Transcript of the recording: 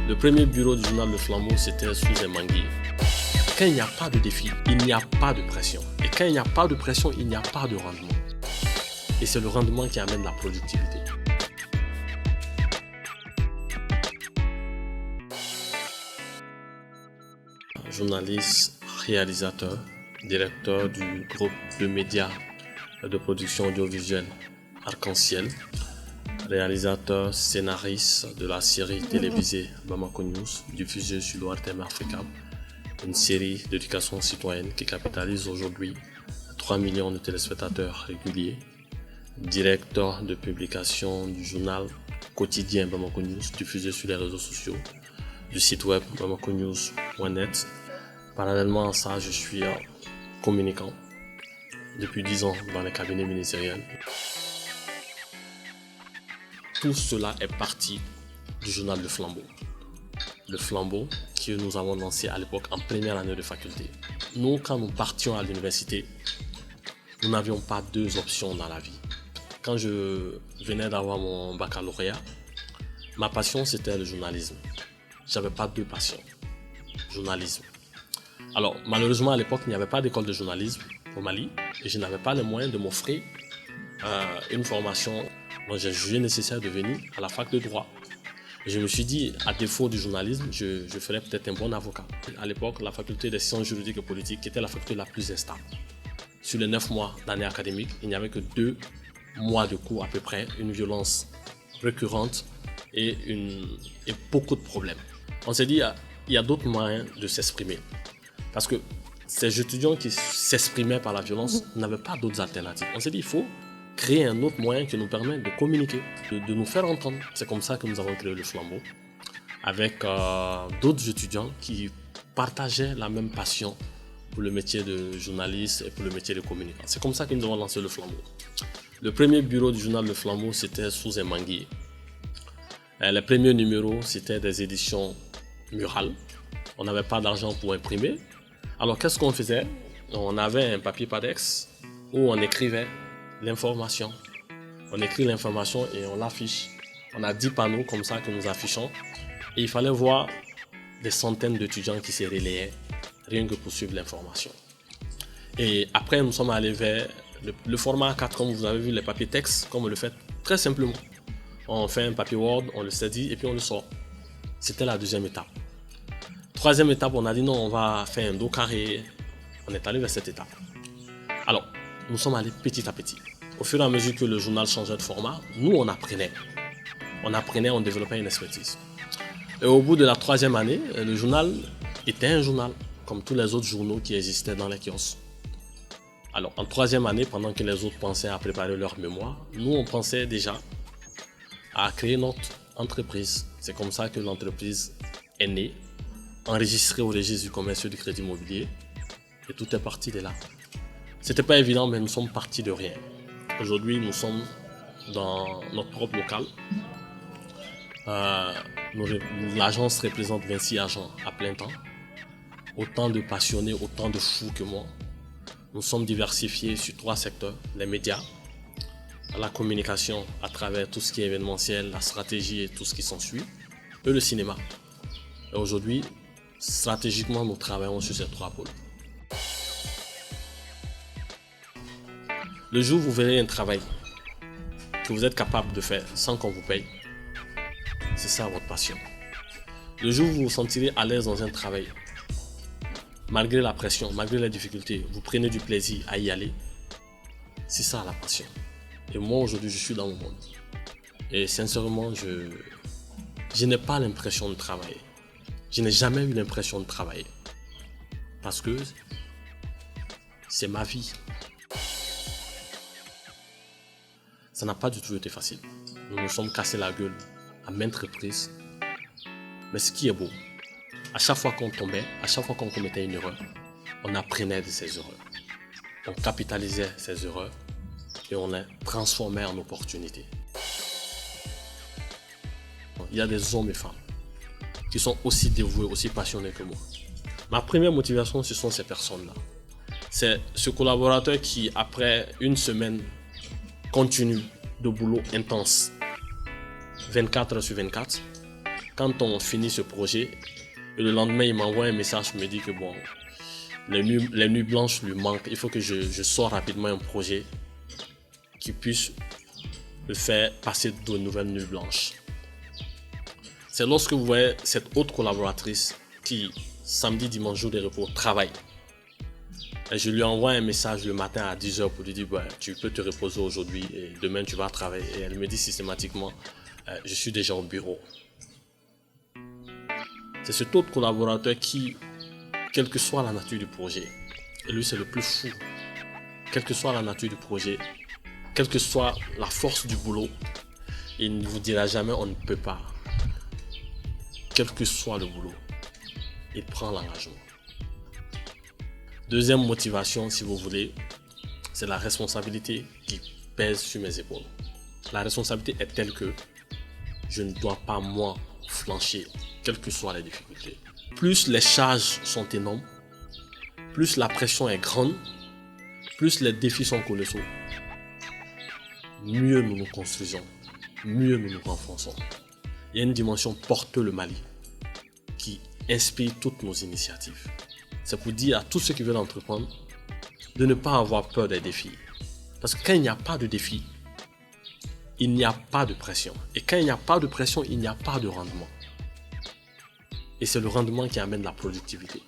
Le premier bureau du journal Le Flambeau, c'était sous un manguier. Quand il n'y a pas de défi, il n'y a pas de pression. Et quand il n'y a pas de pression, il n'y a pas de rendement. Et c'est le rendement qui amène la productivité. Journaliste, réalisateur, directeur du groupe de médias de production audiovisuelle Arc-en-Ciel, réalisateur, scénariste de la série télévisée Bamako News, diffusée sur l'ORTM Africa, une série d'éducation citoyenne qui capitalise aujourd'hui 3 millions de téléspectateurs réguliers, directeur de publication du journal quotidien Bamako News, diffusé sur les réseaux sociaux, du site web bamakonews.net. Parallèlement à ça, je suis communicant depuis 10 ans dans les cabinets ministériels. Tout cela est parti du journal Le Flambeau. Le Flambeau que nous avons lancé à l'époque en première année de faculté. Nous, quand nous partions à l'université, nous n'avions pas deux options dans la vie. Quand je venais d'avoir mon baccalauréat, ma passion c'était le journalisme. J'avais pas deux passions. Journalisme. Alors, malheureusement, à l'époque, il n'y avait pas d'école de journalisme au Mali et je n'avais pas les moyens de m'offrir une formation. Donc, j'ai jugé nécessaire de venir à la fac de droit. Et je me suis dit, à défaut du journalisme, je ferais peut-être un bon avocat. À l'époque, la faculté des sciences juridiques et politiques était la faculté la plus instable. Sur les 9 mois d'année académique, il n'y avait que 2 mois de cours à peu près, une violence récurrente et beaucoup de problèmes. On s'est dit, il y a d'autres moyens de s'exprimer. Parce que ces étudiants qui s'exprimaient par la violence n'avaient pas d'autres alternatives. On s'est dit, il faut créer un autre moyen qui nous permet de communiquer, de nous faire entendre. C'est comme ça que nous avons créé Le Flambeau, avec d'autres étudiants qui partageaient la même passion pour le métier de journaliste et pour le métier de communicant. C'est comme ça que nous avons lancé Le Flambeau. Le premier bureau du journal Le Flambeau, c'était sous un manguier. Les premiers numéros, c'était des éditions murales. On n'avait pas d'argent pour imprimer. Alors, qu'est-ce qu'on faisait? On avait un papier Padex où on écrivait l'information. On écrit l'information et on l'affiche. On a 10 panneaux comme ça que nous affichons. Et il fallait voir des centaines d'étudiants qui se relayaient rien que pour suivre l'information. Et après, nous sommes allés vers le format A4, comme vous avez vu, les papiers texte, comme on le fait très simplement. On fait un papier Word, on le saisit et puis on le sort. C'était la deuxième étape. Troisième étape, on a dit non, on va faire un dos carré. On est allé vers cette étape. Alors, nous sommes allés petit à petit. Au fur et à mesure que le journal changeait de format, nous, on apprenait. On développait une expertise. Et au bout de la 3e année, le journal était un journal, comme tous les autres journaux qui existaient dans les kiosques. Alors, en 3e année, pendant que les autres pensaient à préparer leur mémoire, nous, on pensait déjà à créer notre entreprise. C'est comme ça que l'entreprise est née, enregistrée au registre du commerce et du crédit immobilier. Et tout est parti de là. C'était pas évident, mais nous sommes partis de rien. Aujourd'hui, nous sommes dans notre propre local. L'agence représente 26 agents à plein temps. Autant de passionnés, autant de fous que moi. Nous sommes diversifiés sur 3 secteurs. Les médias, la communication à travers tout ce qui est événementiel, la stratégie et tout ce qui s'ensuit, et le cinéma. Et aujourd'hui, stratégiquement, nous travaillons sur ces 3 pôles. Le jour où vous verrez un travail que vous êtes capable de faire sans qu'on vous paye, c'est ça votre passion. Le jour où vous vous sentirez à l'aise dans un travail, malgré la pression, malgré les difficultés, vous prenez du plaisir à y aller, c'est ça la passion. Et moi aujourd'hui je suis dans mon monde. Et sincèrement, je n'ai pas l'impression de travailler. Je n'ai jamais eu l'impression de travailler. Parce que c'est ma vie. Ça n'a pas du tout été facile. Nous nous sommes cassés la gueule à maintes reprises. Mais ce qui est beau, à chaque fois qu'on tombait, à chaque fois qu'on commettait une erreur, on apprenait de ces erreurs. On capitalisait ces erreurs et on les transformait en opportunités. Il y a des hommes et femmes qui sont aussi dévoués, aussi passionnés que moi. Ma première motivation, ce sont ces personnes-là. C'est ce collaborateur qui, après une semaine continue de boulot intense, 24 heures sur 24, quand on finit ce projet, et le lendemain, il m'envoie un message, me dit que bon, les nuits blanches lui manquent. Il faut que je sors rapidement un projet qui puisse le faire passer de nouvelles nuits blanches. C'est lorsque vous voyez cette autre collaboratrice qui, samedi, dimanche, jour de repos, travaille. Et je lui envoie un message le matin à 10h pour lui dire bah, tu peux te reposer aujourd'hui et demain tu vas travailler. Et elle me dit systématiquement je suis déjà au bureau. C'est cet autre collaborateur qui, quelle que soit la nature du projet, et lui c'est le plus fou, quelle que soit la nature du projet, quelle que soit la force du boulot, il ne vous dira jamais on ne peut pas. Quel que soit le boulot, il prend l'engagement. Deuxième motivation, si vous voulez, c'est la responsabilité qui pèse sur mes épaules. La responsabilité est telle que je ne dois pas, moi, flancher, quelles que soient les difficultés. Plus les charges sont énormes, plus la pression est grande, plus les défis sont colossaux, mieux nous nous construisons, mieux nous nous renforçons. Il y a une dimension porte le Mali qui inspire toutes nos initiatives. C'est pour dire à tous ceux qui veulent entreprendre de ne pas avoir peur des défis. Parce que quand il n'y a pas de défi, il n'y a pas de pression. Et quand il n'y a pas de pression, il n'y a pas de rendement. Et c'est le rendement qui amène la productivité.